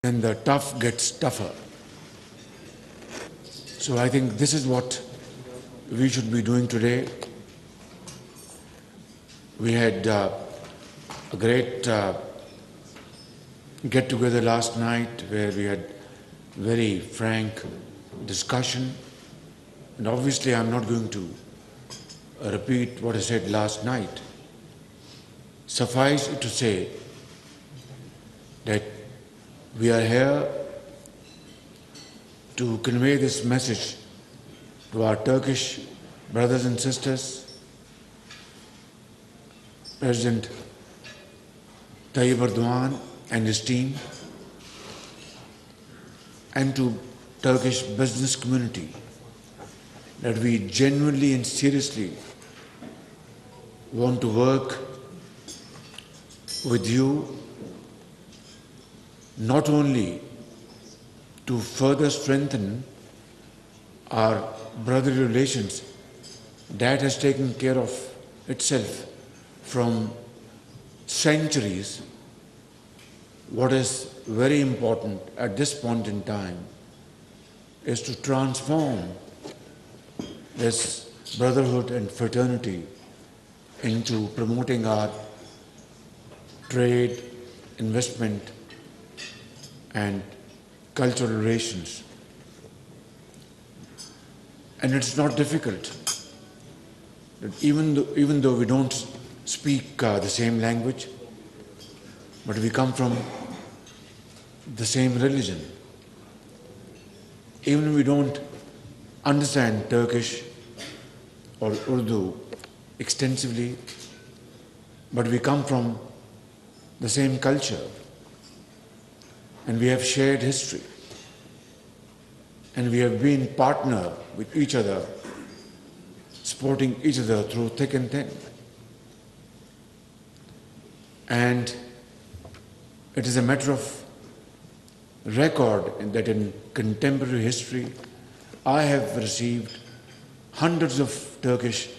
and the tough gets tougher. So I think this is what we should be doing today. We had a great get-together last night where we had very frank discussion. And obviously I'm not going to repeat what I said last night. Suffice it to say that we are here to convey this message to our Turkish brothers and sisters. President Tayyip Erdogan and his team, and to Turkish business community, that we genuinely and seriously want to work with you, not only to further strengthen our brotherly relations that has taken care of itself from centuries. What is very important at this point in time is to transform this brotherhood and fraternity into promoting our trade, investment, and cultural relations. And it's not difficult. Even though we don't speak the same language, but we come from the same religion. Even if we don't understand Turkish or Urdu extensively, but we come from the same culture, and we have shared history, and we have been partner with each other, supporting each other through thick and thin. And it is a matter of record that in contemporary history, I have received hundreds of Turkish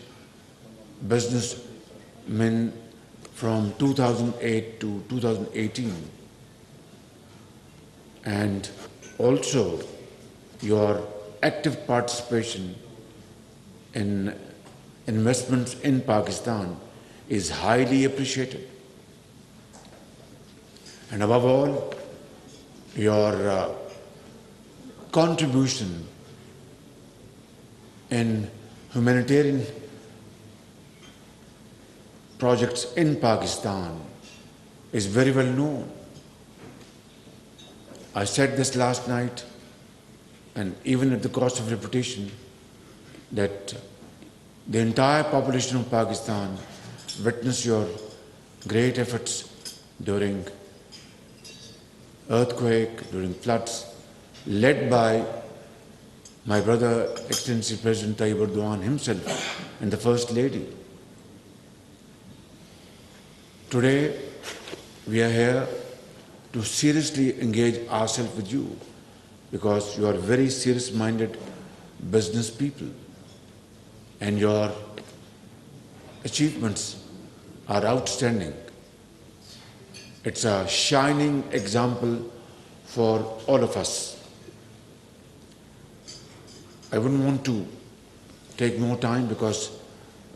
businessmen from 2008 to 2018. And also your active participation in investments in Pakistan is highly appreciated. And above all, your contribution in humanitarian projects in Pakistan is very well known. I said this last night, and even at the cost of repetition, that the entire population of Pakistan witnessed your great efforts during earthquake, during floods, led by my brother, Excellency President Tayyip Erdogan himself and the First Lady. Today, we are here to seriously engage ourselves with you because you are very serious-minded business people and your achievements are outstanding. It's a shining example for all of us. I wouldn't want to take more time because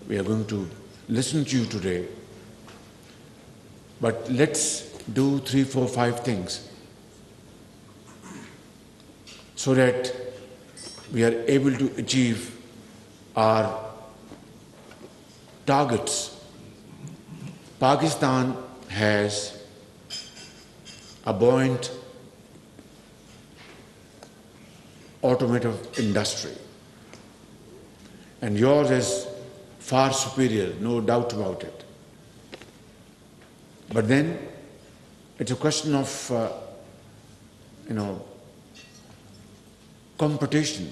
we are going to listen to you today. But let's do 3, 4, 5 things so that we are able to achieve our targets. Pakistan has a buoyant automotive industry, and yours is far superior, no doubt about it. But then it's a question of competition,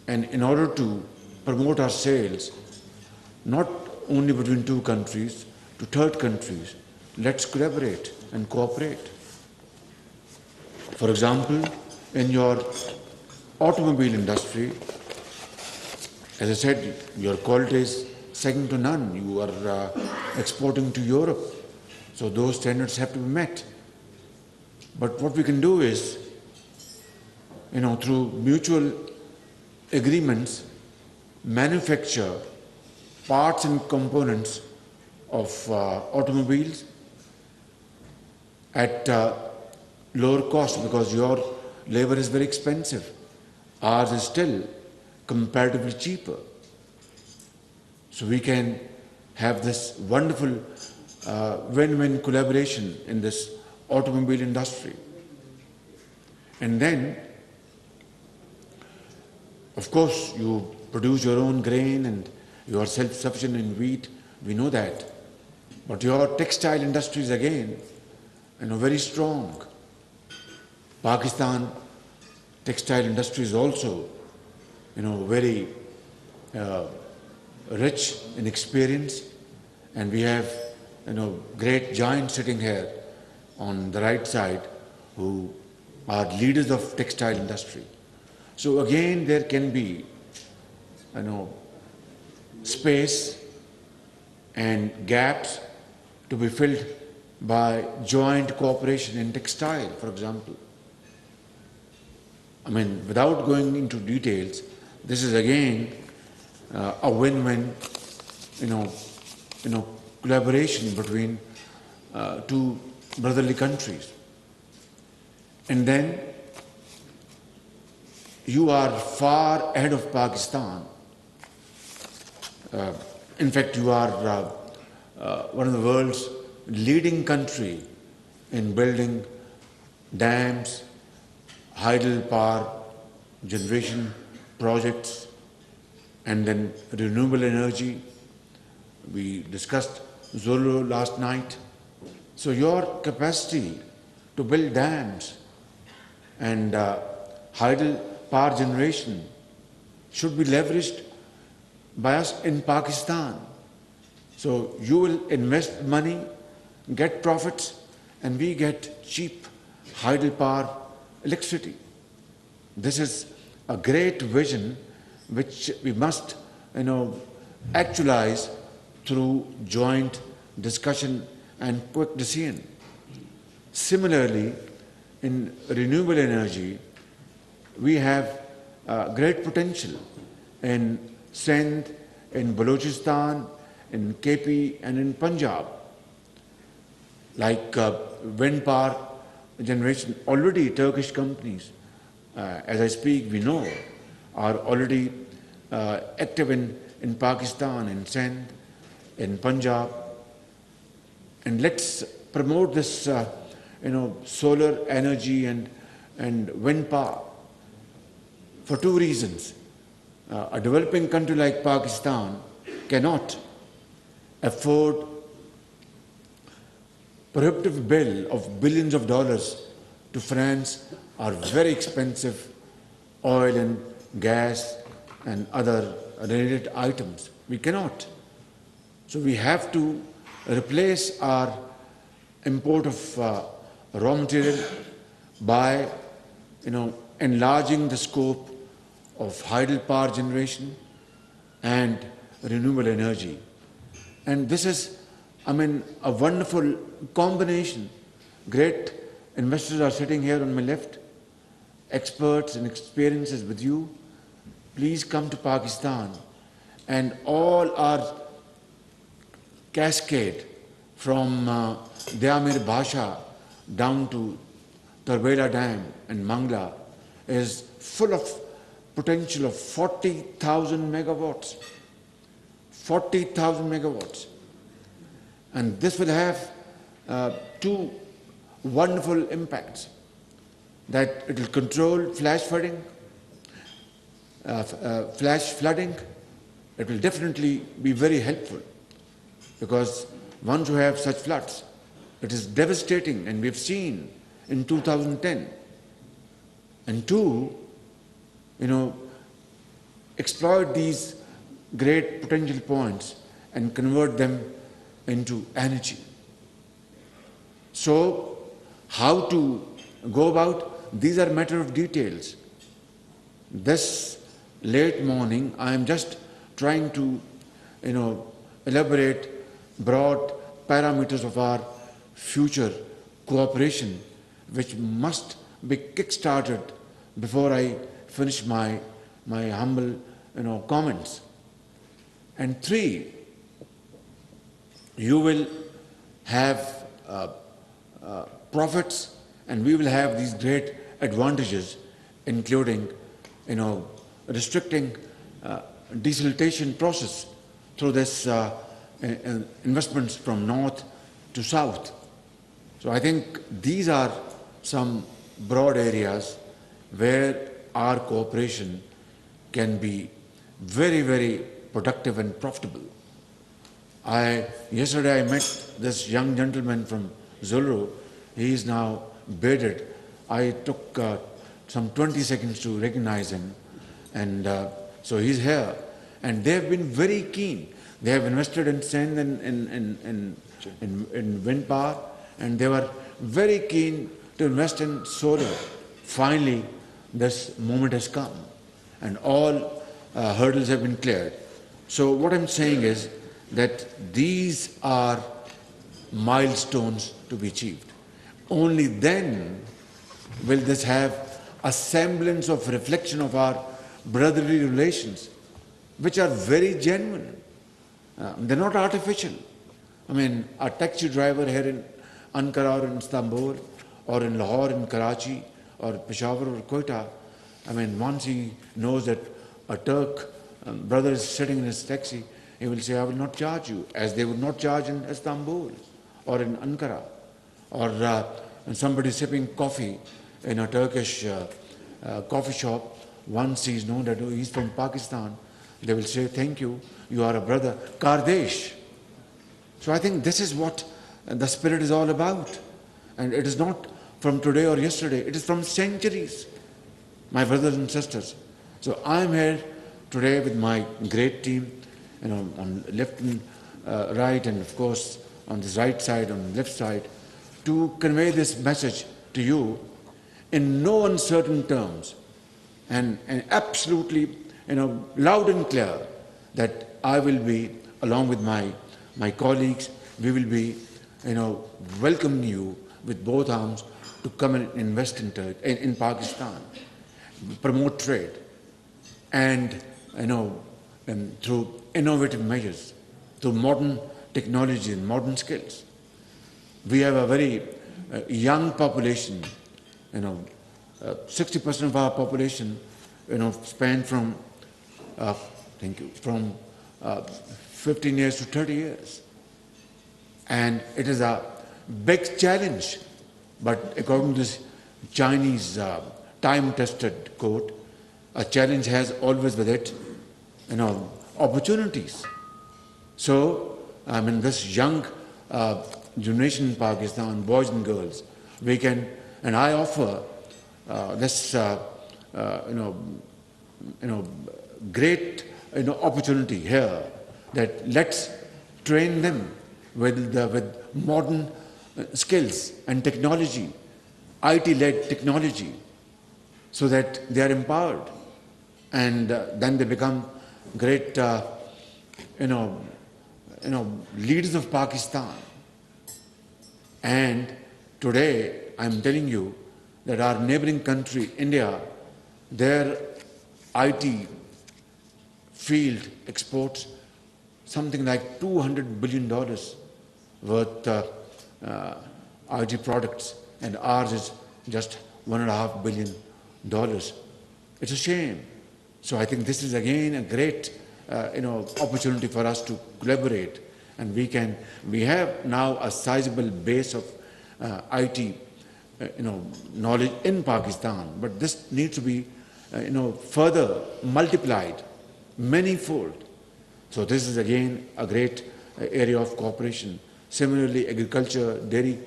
and in order to promote our sales, not only between two countries, to third countries, let's collaborate and cooperate. For example, in your automobile industry, as I said, your quality is second to none. You are exporting to Europe, so those standards have to be met. But what we can do is, through mutual agreements, manufacture parts and components of automobiles at lower cost, because your labor is very expensive. Ours is still comparatively cheaper. So we can have this wonderful win-win collaboration in this automobile industry. And then, of course, you produce your own grain and you are self-sufficient in wheat, we know that. But your textile industry is again, very strong. Pakistan textile industry is also, very rich in experience, and we have, great giants sitting here on the right side who are leaders of textile industry. So again, there can be, space and gaps to be filled by joint cooperation in textile, for example. Without going into details, this is again a win-win, collaboration between two brotherly countries. And then you are far ahead of Pakistan. In fact, you are one of the world's leading country in building dams, hydel power generation projects, and then renewable energy. We discussed Zolo last night. So your capacity to build dams and hydel power generation should be leveraged by us in Pakistan. So you will invest money, get profits, and we get cheap hydel power electricity. This is a great vision which we must, actualize through joint discussion and quick decision. Similarly, in renewable energy, we have great potential in Sindh, in Balochistan, in KP, and in Punjab. Like wind power generation, already Turkish companies, as I speak, we know, are already active in Pakistan, in Sindh, in Punjab. And let's promote this, solar energy and wind power for two reasons. A developing country like Pakistan cannot afford prohibitive bill of billions of dollars to finance our very expensive oil and gas and other related items. We cannot. So we have to replace our import of raw material by, enlarging the scope of hydel power generation and renewable energy. And this is, a wonderful combination. Great investors are sitting here on my left, experts and experiences with you. Please come to Pakistan, and all our cascade from Deamir Bhasha down to Tarbela Dam and Mangla is full of potential of 40,000 megawatts. 40,000 megawatts. And this will have two wonderful impacts. That it will control flash flooding. It will definitely be very helpful, because once you have such floods, it is devastating, and we've seen in 2010. And two, exploit these great potential points and convert them into energy. So, how to go about? These are matter of details. This late morning, I am just trying to, elaborate broad parameters of our future cooperation which must be kick-started before I finish my humble comments. And three, you will have profits, and we will have these great advantages, including restricting desiltation process through this investments from north to south. So I think these are some broad areas where our cooperation can be very, very productive and profitable. Yesterday I met this young gentleman from Zulu. He is now bearded. I took some 20 seconds to recognize him, and so he's here. And they have been very keen. They have invested in sand and in wind power, and they were very keen to invest in solar. Finally, this moment has come, and all hurdles have been cleared. So what I'm saying is that these are milestones to be achieved. Only then will this have a semblance of reflection of our brotherly relations, which are very genuine. They're not artificial. I mean, a taxi driver here in Ankara or in Istanbul or in Lahore, in Karachi or Peshawar or Quetta, I mean, once he knows that a Turk brother is sitting in his taxi, he will say, I will not charge you, as they would not charge in Istanbul or in Ankara. Or somebody sipping coffee in a Turkish coffee shop, once he's known that he's from Pakistan, they will say, thank you, you are a brother, Kardesh. So I think this is what the spirit is all about. And it is not from today or yesterday, it is from centuries, my brothers and sisters. So I'm here today with my great team, on left and right, and of course on this right side, on the left side, to convey this message to you in no uncertain terms, and absolutely loud and clear, that I will be, along with my colleagues, we will be welcoming you with both arms to come and invest in Pakistan, promote trade, and through innovative measures, through modern technology and modern skills. We have a very young population. 60% of our population, span from 15 years to 30 years, and it is a big challenge. But according to this Chinese time-tested quote, a challenge has always with it, opportunities. So, I mean, this young generation in Pakistan, boys and girls, we can, and I offer this, great, opportunity here, that let's train them with modern skills and technology, IT-led technology, so that they are empowered, and then they become great, leaders of Pakistan. And today, I'm telling you that our neighboring country, India, their IT field exports something like $200 billion worth IT products, and ours is just $1.5 billion. It's a shame. So I think this is again a great opportunity for us to collaborate, and we have now a sizable base of IT knowledge in Pakistan, but this needs to be further multiplied many-fold. So this is again a great area of cooperation. Similarly, agriculture, dairy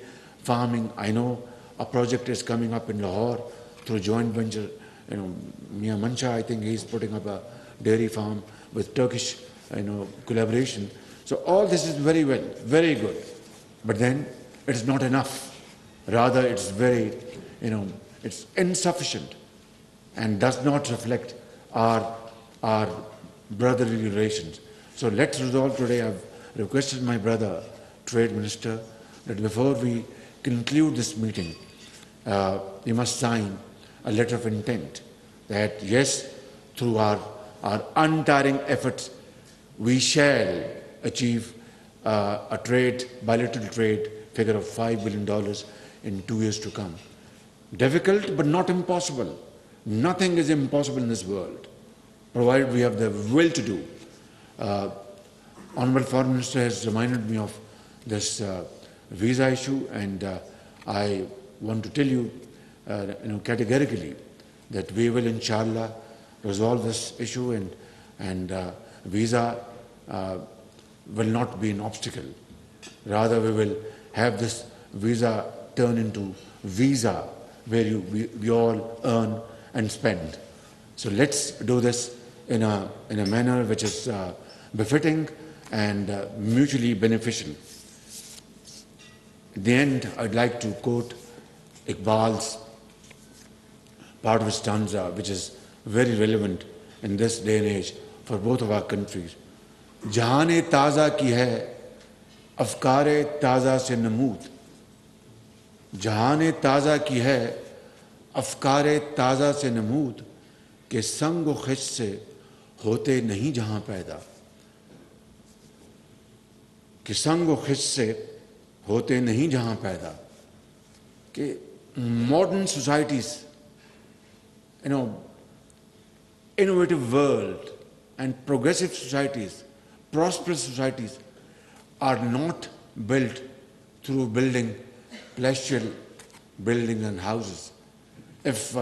farming, I know a project is coming up in Lahore through joint venture. Mia Mancha, I think he's putting up a dairy farm with Turkish collaboration. So all this is very well, very good. But then it is not enough. Rather, it's very, it's insufficient and does not reflect our brotherly relations. So let's resolve today. I've requested my brother, Trade Minister, that before we conclude this meeting, we must sign a letter of intent that yes, through our untiring efforts, we shall achieve a bilateral trade figure of $5 billion in 2 years to come. Difficult, but not impossible. Nothing is impossible in this world, provided we have the will to do. Honorable Foreign Minister has reminded me of this visa issue, and I want to tell you, categorically that we will, inshallah, resolve this issue, and visa will not be an obstacle. Rather, we will have this visa turn into visa, where we all earn and spend. So let's do this in a manner which is befitting and mutually beneficial. At the end, I'd like to quote Iqbal's part of his stanza, which is very relevant in this day and age for both of our countries. Jahane taza ki hai, afkare taza se namud. Jahane taza ki hai, afkare taza se namud. Ke sang o khish se hote nahi jahan paida. Ke sang o khish se hote nahi jahan paida. Ke modern societies, innovative world and progressive societies, prosperous societies are not built through building palatial buildings and houses. If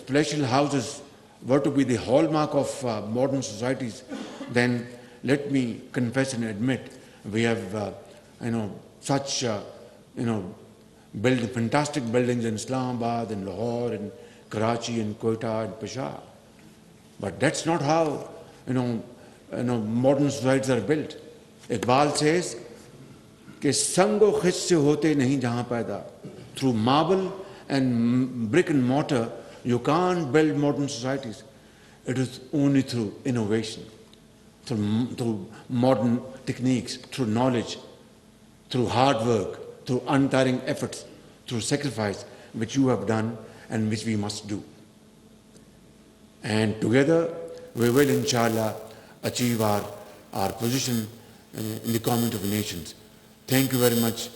palatial houses were to be the hallmark of modern societies, then let me confess and admit we have such build fantastic buildings in Islamabad, in Lahore, in Karachi, in Quetta, and Peshawar. But that's not how modern societies are built. Iqbal says, "Ke sango khish se hote nahi jahan paida." Through marble and brick and mortar, you can't build modern societies. It is only through innovation, through modern techniques, through knowledge, through hard work, through untiring efforts, through sacrifice, which you have done and which we must do. And together we will, inshallah, achieve our position in the Community of Nations. Thank you very much